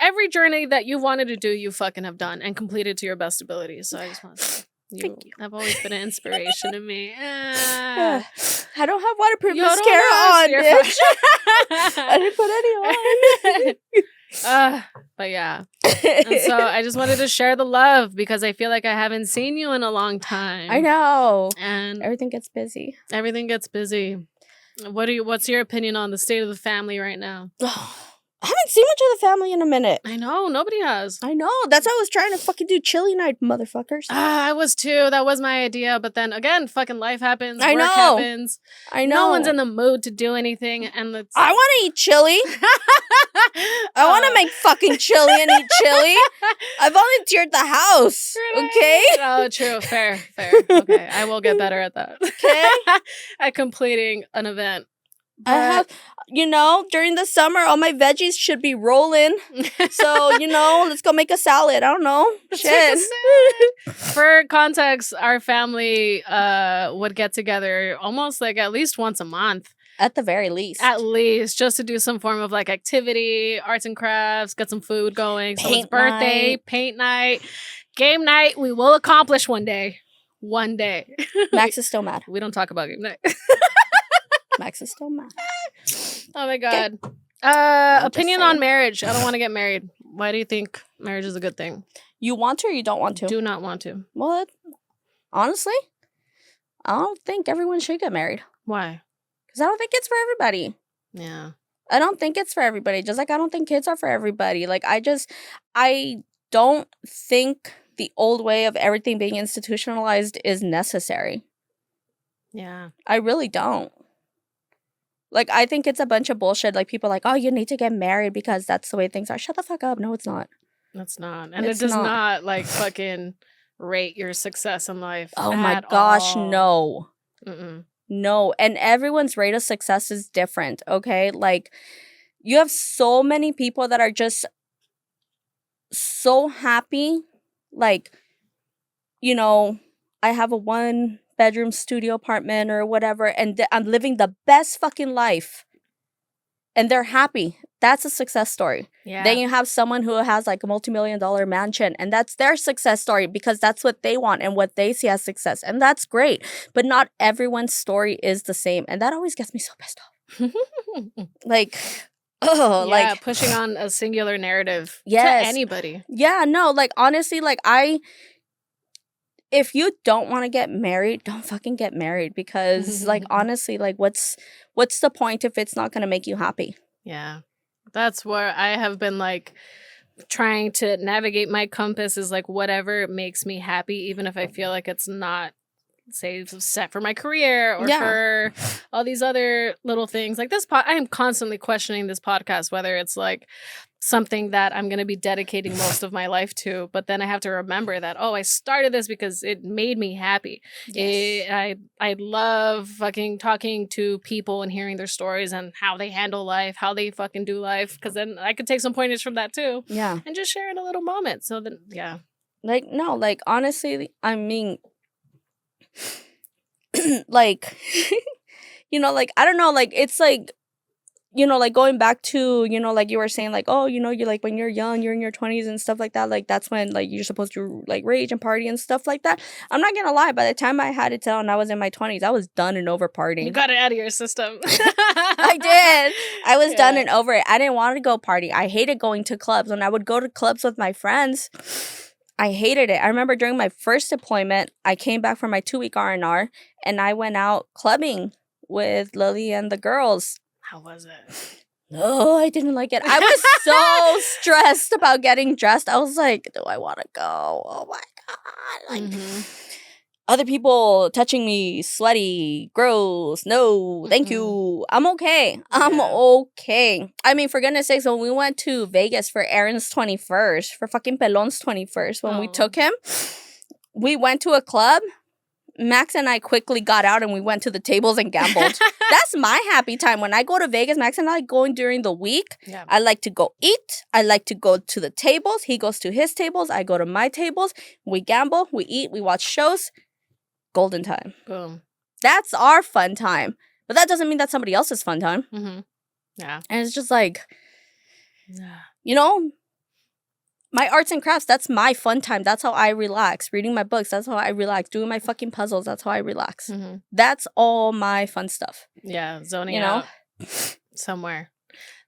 Every journey that you wanted to do, you fucking have done and completed to your best ability. So I just want to say you have always been an inspiration to me. I don't have waterproof mascara on, bitch. I didn't put any on. But yeah. And so I just wanted to share the love because I feel like I haven't seen you in a long time. I know. And everything gets busy. What's your opinion on the state of the family right now? I haven't seen much of the family in a minute. I know. Nobody has. I know. That's why I was trying to fucking do chili night, motherfuckers. I was too. That was my idea. But then again, fucking life happens. Work happens. I know. No one's in the mood to do anything. And I want to eat chili. I want to make fucking chili and eat chili. I volunteered the house. Okay? Oh, true. Fair. Okay. I will get better at that. Okay? At completing an event. I have, during the summer, all my veggies should be rolling. So, let's go make a salad. I don't know. Shit. For context, our family would get together almost like at least once a month. At the very least. At least, just to do some form of like activity, arts and crafts, get some food going. Someone's birthday, paint night, game night. We will accomplish one day. One day. Max is still mad. We don't talk about game night. Max is still mad. Oh my God. Opinion on marriage. I don't want to get married. Why do you think marriage is a good thing? You want to or you don't want to? Do not want to. Well, honestly, I don't think everyone should get married. Why? Because I don't think it's for everybody. Yeah. I don't think it's for everybody. Just like I don't think kids are for everybody. Like I don't think the old way of everything being institutionalized is necessary. Yeah. I really don't. Like, I think it's a bunch of bullshit. Like, people are like, oh, you need to get married because that's the way things are. Shut the fuck up. No, it's not. It's not. And it does not, like, fucking rate your success in life. Oh, my gosh, no. Mm-mm. No. And everyone's rate of success is different, okay? Like, you have so many people that are just so happy. Like, I have a 1-bedroom studio apartment or whatever, and I'm living the best fucking life. And they're happy. That's a success story. Yeah. Then you have someone who has like a multi-million-dollar mansion, and that's their success story because that's what they want and what they see as success. And that's great. But not everyone's story is the same. And that always gets me so pissed off. Like, oh, yeah, like pushing on a singular narrative Yes. to anybody. Yeah, no, like honestly, like if you don't want to get married, don't fucking get married because like honestly, like what's the point if it's not going to make you happy? Yeah. That's where I have been like trying to navigate my compass is like whatever makes me happy, even if I feel like it's not, say, set for my career or for all these other little things. Like this I am constantly questioning this podcast, whether it's like something that I'm going to be dedicating most of my life to. But then I have to remember that, I started this because it made me happy. Yes. I love fucking talking to people and hearing their stories and how they handle life, how they fucking do life. Because then I could take some pointers from that too. Yeah. And just share in a little moment. So then, yeah. Like, no, like honestly, I mean, like, like, I don't know, like, it's like, like going back to, like you were saying, like, oh, you're like when you're young, you're in your 20s and stuff like that. Like, that's when like you're supposed to like rage and party and stuff like that. I'm not gonna lie. By the time I had it till and I was in my 20s, I was done and over partying. You got it out of your system. I did. I was done and over it. I didn't want to go party. I hated going to clubs. When I would go to clubs with my friends, I hated it. I remember during my first deployment, I came back from my 2-week R&R and I went out clubbing with Lily and the girls. How was it? No, I didn't like it. I was so stressed about getting dressed. I was like, do I want to go? Oh my God. Like, other people touching me, sweaty, gross. No, thank you. I'm okay. I'm okay. I mean, for goodness sakes, when we went to Vegas for Aaron's 21st, for fucking Pelon's 21st, when we took him, we went to a club. Max and I quickly got out and we went to the tables and gambled. That's my happy time. When I go to Vegas, Max and I like going during the week. Yeah. I like to go eat. I like to go to the tables. He goes to his tables. I go to my tables. We gamble. We eat. We watch shows. Golden time. Boom. That's our fun time. But that doesn't mean that's somebody else's fun time. Yeah. And it's just like, my arts and crafts, that's my fun time. That's how I relax. Reading my books, that's how I relax. Doing my fucking puzzles, that's how I relax. That's all my fun stuff. Yeah, zoning out somewhere.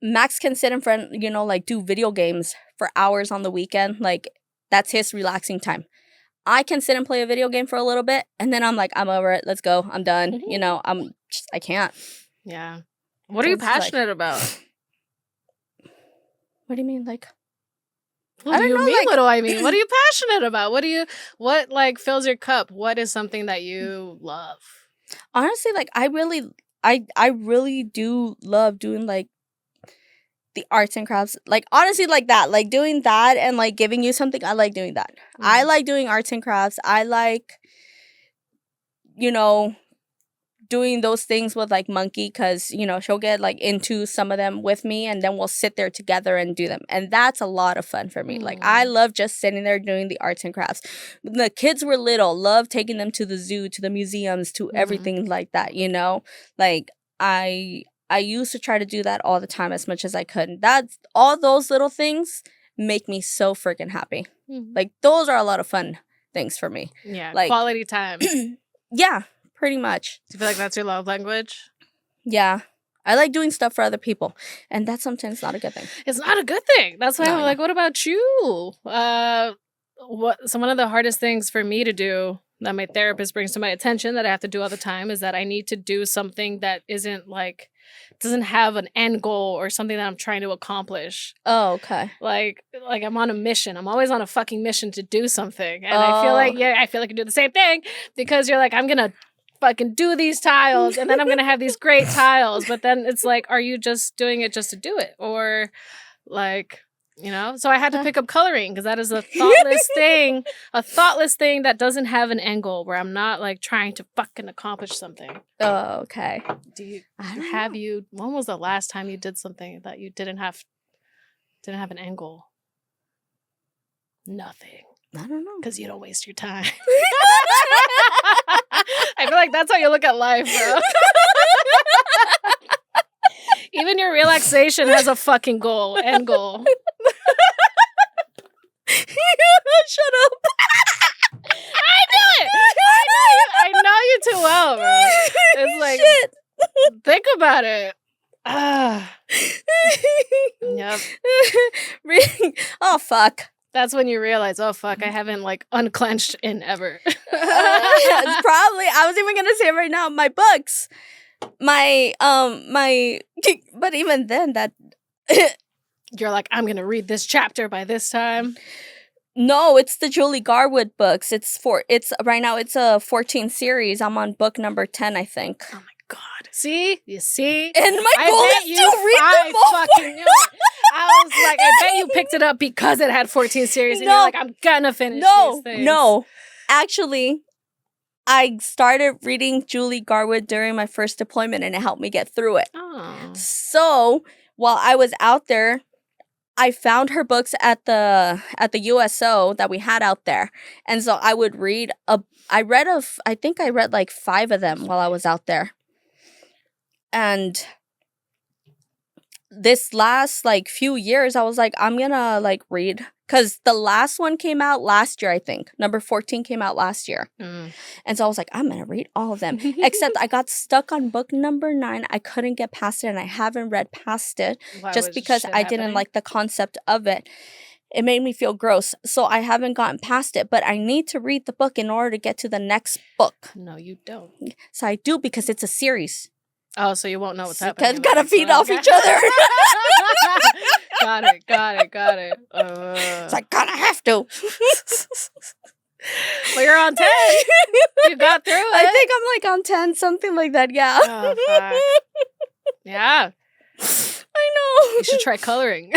Max can sit in front, like do video games for hours on the weekend. Like, that's his relaxing time. I can sit and play a video game for a little bit, and then I'm like, I'm over it. Let's go. I'm done. I can't. Yeah. What are you passionate about? What do you mean, like? What do you mean? Like, what do I mean? What are you passionate about? What like fills your cup? What is something that you love? Honestly, like I really do love doing like the arts and crafts. Like honestly, like that, like doing that and like giving you something. I like doing that. I like doing arts and crafts. I like, doing those things with like Monkey because she'll get like into some of them with me and then we'll sit there together and do them, and that's a lot of fun for me. Like I love just sitting there doing the arts and crafts. When the kids were little, love taking them to the zoo, to the museums, to everything like that. Like I used to try to do that all the time as much as I could. That's all those little things make me so freaking happy. Like those are a lot of fun things for me. Yeah, like quality time. Yeah. Pretty much. Do you feel like that's your love language? Yeah. I like doing stuff for other people. And that's sometimes not a good thing. It's not a good thing. That's why I'm like, what about you? One of the hardest things for me to do that my therapist brings to my attention that I have to do all the time is that I need to do something that doesn't have an end goal or something that I'm trying to accomplish. Oh, okay. Like I'm on a mission. I'm always on a fucking mission to do something. And I feel like I can do the same thing because you're like, I'm going to fucking do these tiles and then I'm gonna have these great tiles, but then it's like, are you just doing it just to do it, or like, so I had to pick up coloring because that is a thoughtless thing that doesn't have an end goal, where I'm not like trying to fucking accomplish something. Oh, okay. When was the last time you did something that you didn't have an end goal? Nothing. I don't know. Because you don't waste your time. I feel like that's how you look at life, bro. Even your relaxation has a fucking end goal. Shut up. I knew it. I know you too well, bro. It's like, Shit. think about it. Yep. Oh, fuck. That's when you realize, oh, fuck, I haven't, like, unclenched in ever. It's probably, I was even going to say it right now, my books. But even then, that... You're like, I'm going to read this chapter by this time. No, it's the Julie Garwood books. Right now, it's a 14 series. I'm on book number 10, I think. Oh, my God. See? You see? And my goal is to read them all. I fucking knew it. I was like, I bet you picked it up because it had 14 series. And you're like, I'm gonna finish these things. No. Actually, I started reading Julie Garwood during my first deployment, and it helped me get through it. Oh. So, while I was out there, I found her books at the USO that we had out there. And so I would read, I think I read like 5 of them while I was out there. And this last like few years, I was like, I'm gonna like read, because the last one came out last year, I think. Number 14 came out last year. And so I was like, I'm gonna read all of them. Except I got stuck on book number 9. I couldn't get past it, and I haven't read past it just because I didn't like the concept of it. It made me feel gross. So I haven't gotten past it, but I need to read the book in order to get to the next book. No, you don't. So I do, because it's a series. Oh, so you won't know what's happening. Because gotta feed off each other. Got it. So I kind of have to. Well, you're on 10. You got through it. I think I'm like on 10, something like that, yeah. Oh, fuck. Yeah. I know. You should try coloring.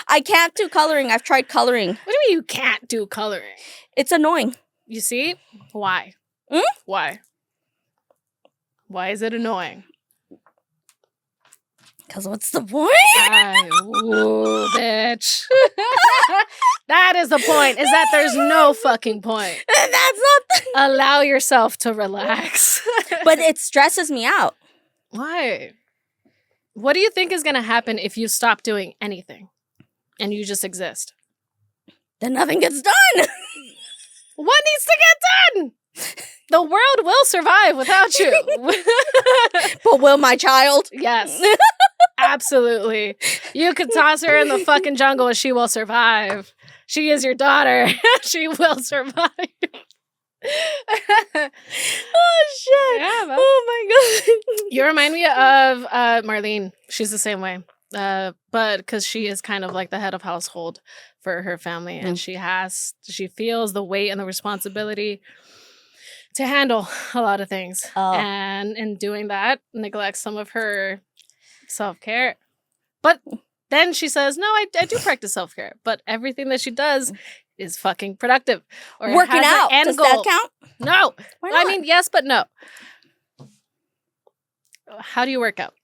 I can't do coloring. I've tried coloring. What do you mean you can't do coloring? It's annoying. You see? Why? Why? Why is it annoying? Because what's the point? Ooh, bitch. That is the point, is that there's no fucking point. That's not Allow yourself to relax. But it stresses me out. Why? What do you think is going to happen if you stop doing anything and you just exist? Then nothing gets done. What needs to get done? The world will survive without you. But will my child? Yes. Absolutely. You could toss her in the fucking jungle and she will survive. She is your daughter. She will survive. Oh, shit. Yeah, man. Oh, my God. You remind me of Marlene. She's the same way. But because she is kind of like the head of household for her family. And she feels the weight and the responsibility to handle a lot of things. And in doing that, neglects some of her self-care. But then she says, no, I do practice self-care. But everything that she does is fucking productive. Or working has out. An end Does goal. that count? No. Why not? I mean, yes, but no. How do you work out?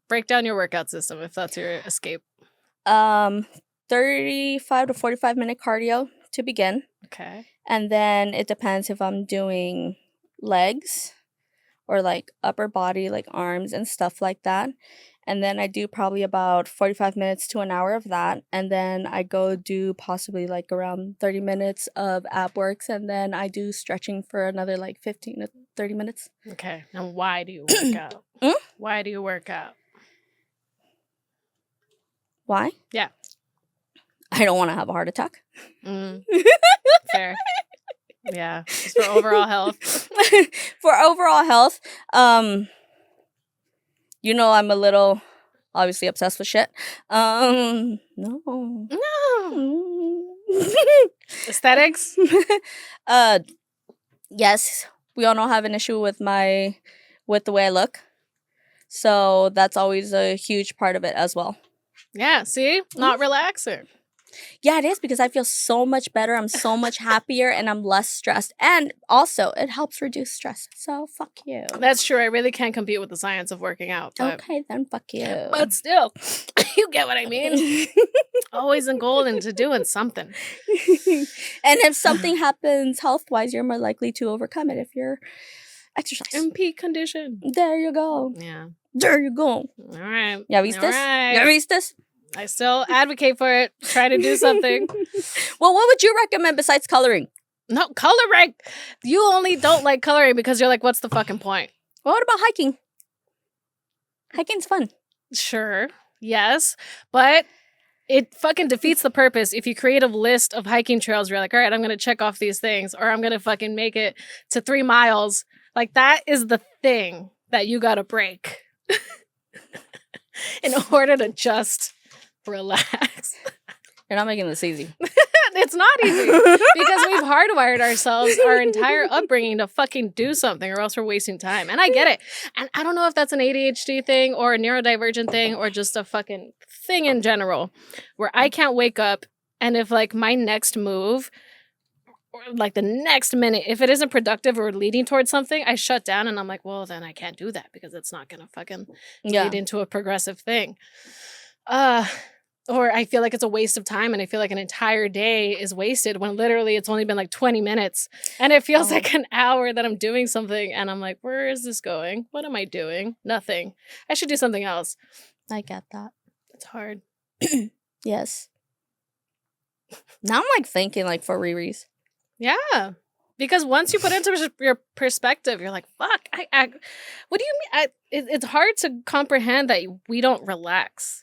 Break down your workout system if that's your escape. 35 to 45 minute cardio to begin. Okay. And then it depends if I'm doing legs or like upper body, like arms and stuff like that. And then I do probably about 45 minutes to an hour of that. And then I go do possibly like around 30 minutes of ab works. And then I do stretching for another like 15 to 30 minutes. Okay. Now, why do you work out? Why do you work out? Why? Yeah. I don't want to have a heart attack. Fair. Yeah. Just for overall health. For overall health, you know, I'm a little obviously obsessed with shit. No. Aesthetics? Yes. We all know I have an issue with the way I look. So that's always a huge part of it as well. Yeah, see? Not relaxing. Yeah, it is, because I feel so much better. I'm so much happier and I'm less stressed. And also, it helps reduce stress. So, fuck you. That's true. I really can't compete with the science of working out. But, Okay, then fuck you. but still, you get what I mean. Always in goal into doing something. And if something happens health-wise, you're more likely to overcome it if you're exercising. In peak condition. There you go. Yeah. There you go. All right. Ya vistes? Right. Ya vistes? I still advocate for it. Try to do something. Well, what would you recommend besides coloring? No, coloring. You only don't like coloring because you're like, what's the fucking point? Well, what about hiking? Hiking's fun. Sure. Yes. But it fucking defeats the purpose if you create a list of hiking trails. You're like, all right, I'm going to check off these things, or I'm going to fucking make it to 3 miles. Like, that is the thing that you got to break in order to just relax. You're not making this easy. It's not easy because we've hardwired ourselves our entire upbringing to fucking do something or else we're wasting time. And I get it. And I don't know if that's an ADHD thing or a neurodivergent thing or just a fucking thing in general where I can't wake up and if like my next move or like the next minute, if it isn't productive or leading towards something, I shut down and I'm like, well, then I can't do that because it's not going to fucking lead into a progressive thing. Or I feel like it's a waste of time and I feel like an entire day is wasted when literally it's only been like 20 minutes and it feels like an hour that I'm doing something and I'm like, where is this going? What am I doing? Nothing. I should do something else. I get that. It's hard. Yes. Now I'm like thinking like for Riri's. Yeah. Because once you put it into your perspective, you're like, fuck, what do you mean? It's hard to comprehend that we don't relax.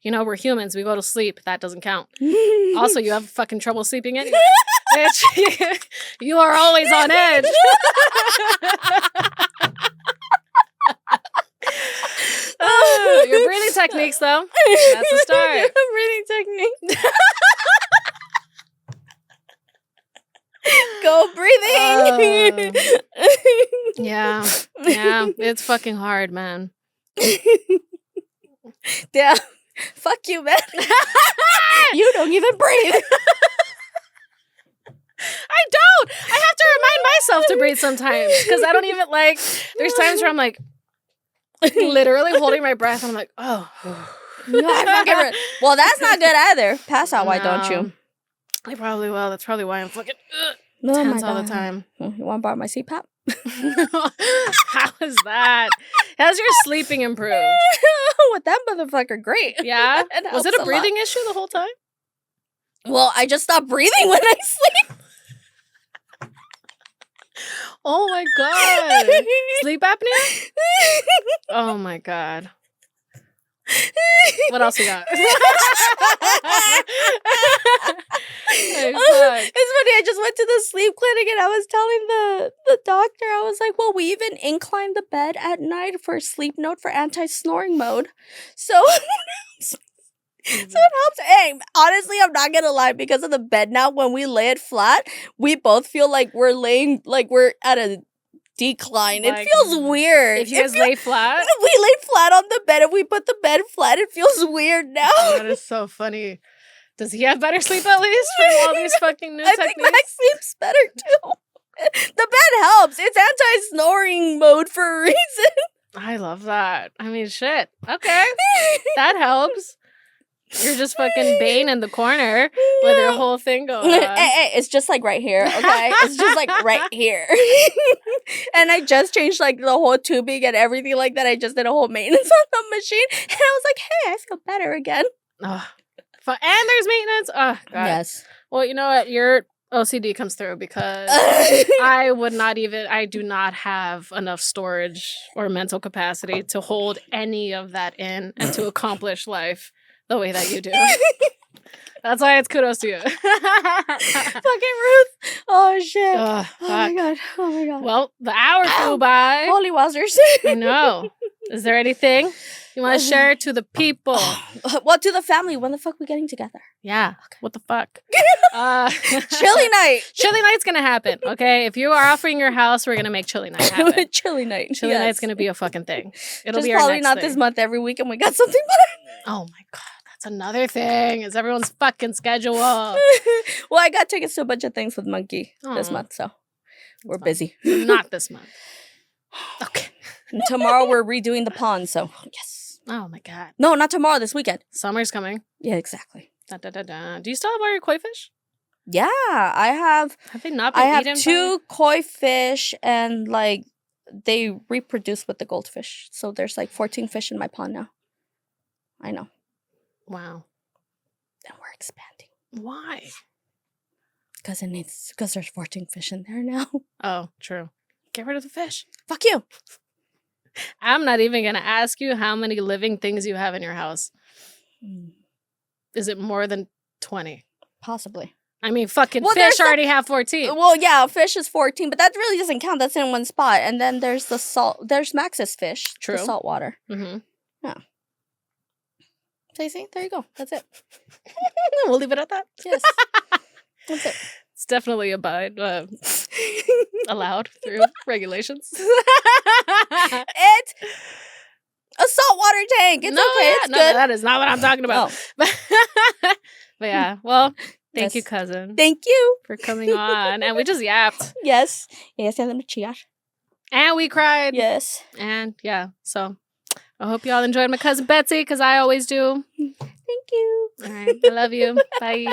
You know, we're humans. We go to sleep. That doesn't count. Also, you have fucking trouble sleeping anyway. Bitch, you are always on edge. Your breathing techniques, though. That's a start. Breathing technique. Go breathing. Yeah. Yeah. It's fucking hard, man. Yeah. Fuck you, man. You don't even breathe. I don't. I have to remind myself to breathe sometimes because I don't even like. There's times where I'm like, literally holding my breath, and I'm like, oh. No, well, that's not good either. Pass out, why don't you? I probably will. That's probably why I'm fucking Oh tense all the time. You want to borrow my CPAP? How is that? How's your sleeping improved? With that motherfucker, great. Yeah? Was it a breathing issue the whole time? Well, I just stopped breathing when I sleep. Oh my god. Sleep apnea? Oh my god. What else we got? It's funny, I just went to the sleep clinic and I was telling the doctor, I was like, well, we even incline the bed at night for sleep note for anti-snoring mode. So it helps. Hey, honestly, I'm not gonna lie, because of the bed now, when we lay it flat, we both feel like we're laying, like we're at a decline. Like, it feels weird. If you guys lay flat? We lay flat on the bed and we put the bed flat, it feels weird now. That is so funny. Does he have better sleep at least from all these fucking new techniques? I think Max sleeps better too. The bed helps. It's anti-snoring mode for a reason. I love that. I mean, shit. Okay. That helps. You're just fucking Bane in the corner with your whole thing going on. Hey, it's just like right here, okay? It's just like right here. And I just changed like the whole tubing and everything like that. I just did a whole maintenance on the machine. And I was like, hey, I feel better again. Oh, and there's maintenance. Oh, God. Yes. Well, you know what? Your OCD comes through because I do not have enough storage or mental capacity to hold any of that in and to accomplish life the way that you do. That's why it's kudos to you. Fucking Ruth. Oh, shit. Oh my God. Oh, my God. Well, the hour flew by. Holy wowzers. I know. Is there anything you want to share to the people? Well, to the family. When the fuck we getting together? Yeah. Okay. What the fuck? Chili night. Chili night's going to happen, okay? If you are offering your house, we're going to make chili night happen. Chili night. Chili night's going to be a fucking thing. It'll just be our probably next not thing. This month, every weekend we got something better. Oh my God. That's another thing. Is everyone's fucking schedule. Well, I got tickets to a bunch of things with Monkey this month, so we're busy. Not this month. Okay. And tomorrow we're redoing the pond, so yes. Oh my God. No, not tomorrow, this weekend. Summer's coming. Yeah, exactly. Da, da, da, da. Do you still have all your koi fish? Yeah, I have. Have they not been eaten? I have 2 koi fish and like they reproduce with the goldfish. So there's like 14 fish in my pond now. I know. Wow. And we're expanding. Why? Because there's 14 fish in there now. Oh, true. Get rid of the fish. Fuck you. I'm not even going to ask you how many living things you have in your house. Is it more than 20? Possibly. I mean, fucking fish already have 14. Well, yeah, fish is 14, but that really doesn't count. That's in one spot. And then there's the salt. There's Max's fish. True. The salt water. Mm-hmm. Yeah. So you see? There you go. That's it. We'll leave it at that. Yes. That's it. It's definitely allowed through regulations. It's a saltwater tank. It's okay. It's no, good. that is not what I'm talking about. Oh. But yeah, well, thank Yes. you, cousin. Thank you for coming on. And we just yapped. Yes. Yes, and chillar. And we cried. Yes. And yeah, so I hope y'all enjoyed my Cousin Betsy, because I always do. Thank you. All right. I love you. Bye.